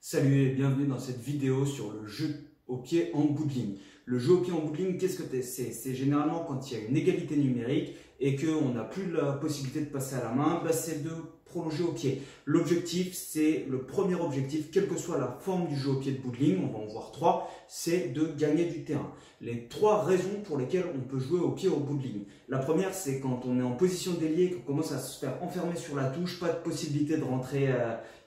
Salut et bienvenue dans cette vidéo sur le jeu au pied en bout de ligne. Le jeu au pied en bout de ligne, qu'est-ce que c'est? C'est généralement quand il y a une égalité numérique et qu'on n'a plus la possibilité de passer à la main, c'est de prolonger au pied. L'objectif, c'est le premier objectif, quelle que soit la forme du jeu au pied de bout de ligne, on va en voir trois, c'est de gagner du terrain. Les trois raisons pour lesquelles on peut jouer au pied au bout de ligne. La première, c'est quand on est en position d'ailier, qu'on commence à se faire enfermer sur la touche, pas de possibilité de rentrer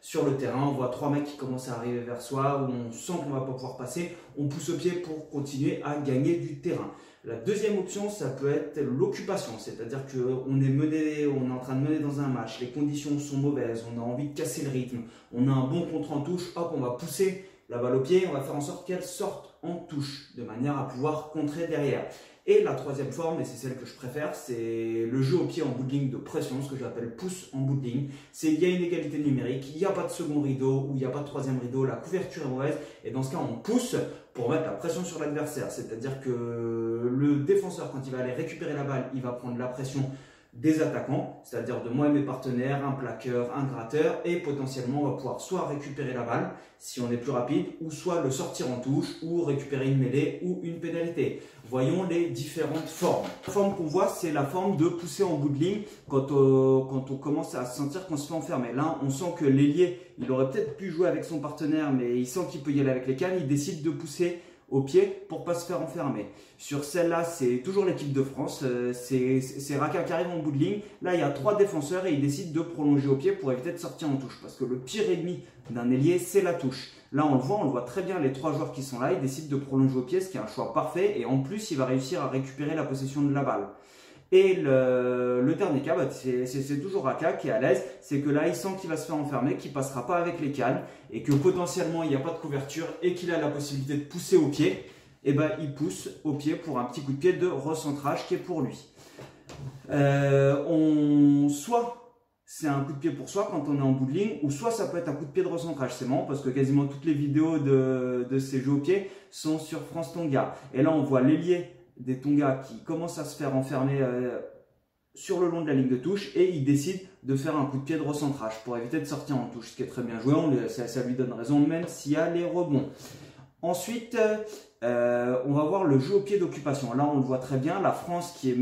sur le terrain. On voit trois mecs qui commencent à arriver vers soi, où on sent qu'on ne va pas pouvoir passer. On pousse au pied pour continuer à gagner du terrain. La deuxième option, ça peut être l'occupation, c'est-à-dire qu'on est en train de mener dans un match, les conditions sont mauvaises, on a envie de casser le rythme, on a un bon contre en touche, hop, on va pousser la balle au pied, on va faire en sorte qu'elle sorte en touche, de manière à pouvoir contrer derrière. Et la troisième forme, et c'est celle que je préfère, c'est le jeu au pied en bout de ligne de pression, ce que j'appelle pouce en bout de ligne. C'est il y a une égalité numérique, il n'y a pas de second rideau ou il n'y a pas de troisième rideau, la couverture est mauvaise, et dans ce cas on pousse pour mettre la pression sur l'adversaire. C'est-à-dire que le défenseur, quand il va aller récupérer la balle, il va prendre la pression des attaquants, c'est-à-dire de moi et mes partenaires, un plaqueur, un gratteur, et potentiellement on va pouvoir soit récupérer la balle si on est plus rapide, ou soit le sortir en touche, ou récupérer une mêlée ou une pénalité. Voyons les différentes formes. La forme qu'on voit, c'est la forme de pousser en bout de ligne quand on commence à sentir qu'on se fait enfermer. Là, on sent que l'ailier, il aurait peut-être pu jouer avec son partenaire, mais il sent qu'il peut y aller avec les cannes, il décide de pousser au pied pour pas se faire enfermer. Sur celle-là, c'est toujours l'équipe de France, c'est Raka qui arrive en bout de ligne. Là, il y a trois défenseurs et il décide de prolonger au pied pour éviter de sortir en touche. Parce que le pire ennemi d'un ailier, c'est la touche. Là, on le voit très bien, les trois joueurs qui sont là, ils décident de prolonger au pied, ce qui est un choix parfait. Et en plus, il va réussir à récupérer la possession de la balle. Et le dernier cas, c'est toujours Raka qui est à l'aise, c'est que là il sent qu'il va se faire enfermer, qu'il ne passera pas avec les cannes et que potentiellement il n'y a pas de couverture et qu'il a la possibilité de pousser au pied, et ben il pousse au pied pour un petit coup de pied de recentrage qui est pour lui. Soit c'est un coup de pied pour soi quand on est en bout de ligne, ou soit ça peut être un coup de pied de recentrage. C'est marrant parce que quasiment toutes les vidéos de ces jeux au pied sont sur France Tonga. Et là on voit l'ailier des Tonga qui commencent à se faire enfermer sur le long de la ligne de touche et il décide de faire un coup de pied de recentrage pour éviter de sortir en touche, ce qui est très bien joué, ça lui donne raison même s'il y a les rebonds. Ensuite, on va voir le jeu au pied d'occupation. Là, on le voit très bien, la France qui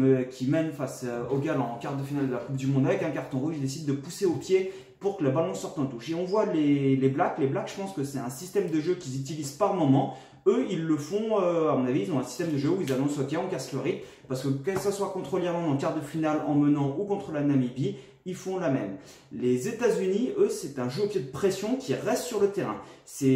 mène face au Galles en quart de finale de la Coupe du Monde avec un carton rouge, décide de pousser au pied pour que le ballon sorte en touche. Et on voit les Blacks. Les Blacks, je pense que c'est un système de jeu qu'ils utilisent par moment. Eux, ils le font, à mon avis, ils ont un système de jeu où ils annoncent ok, on casse le rythme. Parce que ce soit contre l'Irlande en quart de finale en menant ou contre la Namibie, ils font la même. Les États-Unis, eux, c'est un jeu au pied de pression qui reste sur le terrain. C'est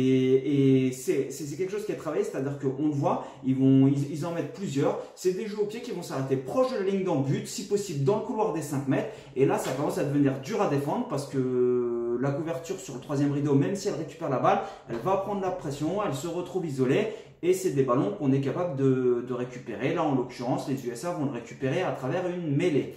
quelque chose qui est travaillé, c'est-à-dire qu'on le voit, ils en mettent plusieurs. C'est des jeux au pied qui vont s'arrêter proche de la ligne d'en but, si possible dans le couloir des 5 mètres. Et là, ça commence à devenir dur à défendre parce que la couverture sur le troisième rideau, même si elle récupère la balle, elle va prendre la pression, elle se retrouve isolée. Et c'est des ballons qu'on est capable de récupérer. Là, en l'occurrence, les USA vont le récupérer à travers une mêlée.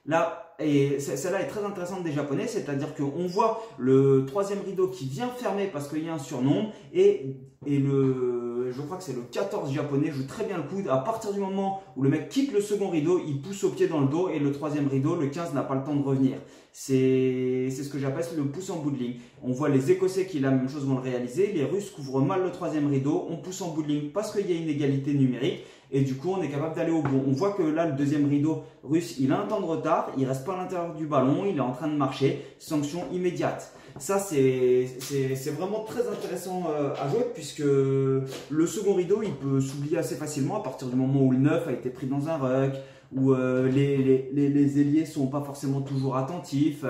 Là, et celle-là est très intéressante des Japonais, c'est-à-dire qu'on voit le troisième rideau qui vient fermer parce qu'il y a un surnombre et je crois que c'est le 14 japonais joue très bien le coup. À partir du moment où le mec quitte le second rideau, il pousse au pied dans le dos et le troisième rideau, le 15 n'a pas le temps de revenir. C'est ce que j'appelle le pouce en bout de ligne. On voit les Écossais qui la même chose vont le réaliser, les Russes couvrent mal le troisième rideau, on pousse en bout de ligne parce qu'il y a une égalité numérique. Et du coup, on est capable d'aller au bout. On voit que là, le deuxième rideau russe, il a un temps de retard. Il reste pas à l'intérieur du ballon. Il est en train de marcher. Sanction immédiate. Ça, c'est vraiment très intéressant à jouer puisque le second rideau, il peut s'oublier assez facilement à partir du moment où le 9 a été pris dans un ruck, où les ailiers sont pas forcément toujours attentifs.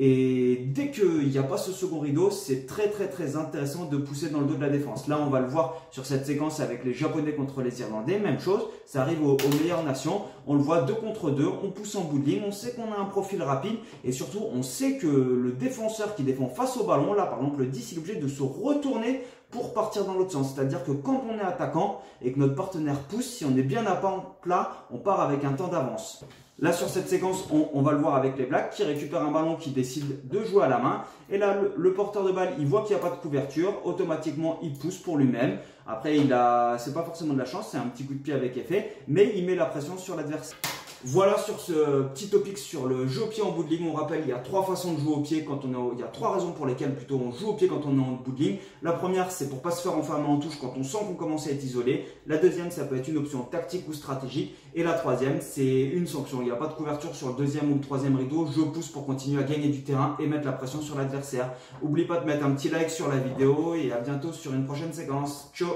Et dès qu'il n'y a pas ce second rideau, c'est très intéressant de pousser dans le dos de la défense. Là, on va le voir sur cette séquence avec les Japonais contre les Irlandais. Même chose, ça arrive aux meilleures nations. On le voit 2 contre 2, on pousse en bout de ligne, on sait qu'on a un profil rapide. Et surtout, on sait que le défenseur qui défend face au ballon, là par exemple le 10, il est obligé de se retourner pour partir dans l'autre sens. C'est-à-dire que quand on est attaquant et que notre partenaire pousse, si on est bien à plat, on part avec un temps d'avance. Là, sur cette séquence, on va le voir avec les Blacks qui récupèrent un ballon qui décide de jouer à la main. Et là, le porteur de balle, il voit qu'il n'y a pas de couverture. Automatiquement, il pousse pour lui-même. Après, c'est pas forcément de la chance, c'est un petit coup de pied avec effet. Mais il met la pression sur l'adversaire. Voilà sur ce petit topic sur le jeu au pied en bout de ligne. On rappelle, il y a 3 façons de jouer au pied quand on est il y a 3 raisons pour lesquelles plutôt on joue au pied quand on est en bout de ligne. La première, c'est pour pas se faire enfermer en touche quand on sent qu'on commence à être isolé. La deuxième, ça peut être une option tactique ou stratégique. Et la troisième, c'est une sanction. Il n'y a pas de couverture sur le deuxième ou le troisième rideau. Je pousse pour continuer à gagner du terrain et mettre la pression sur l'adversaire. N'oublie pas de mettre un petit like sur la vidéo et à bientôt sur une prochaine séquence. Ciao!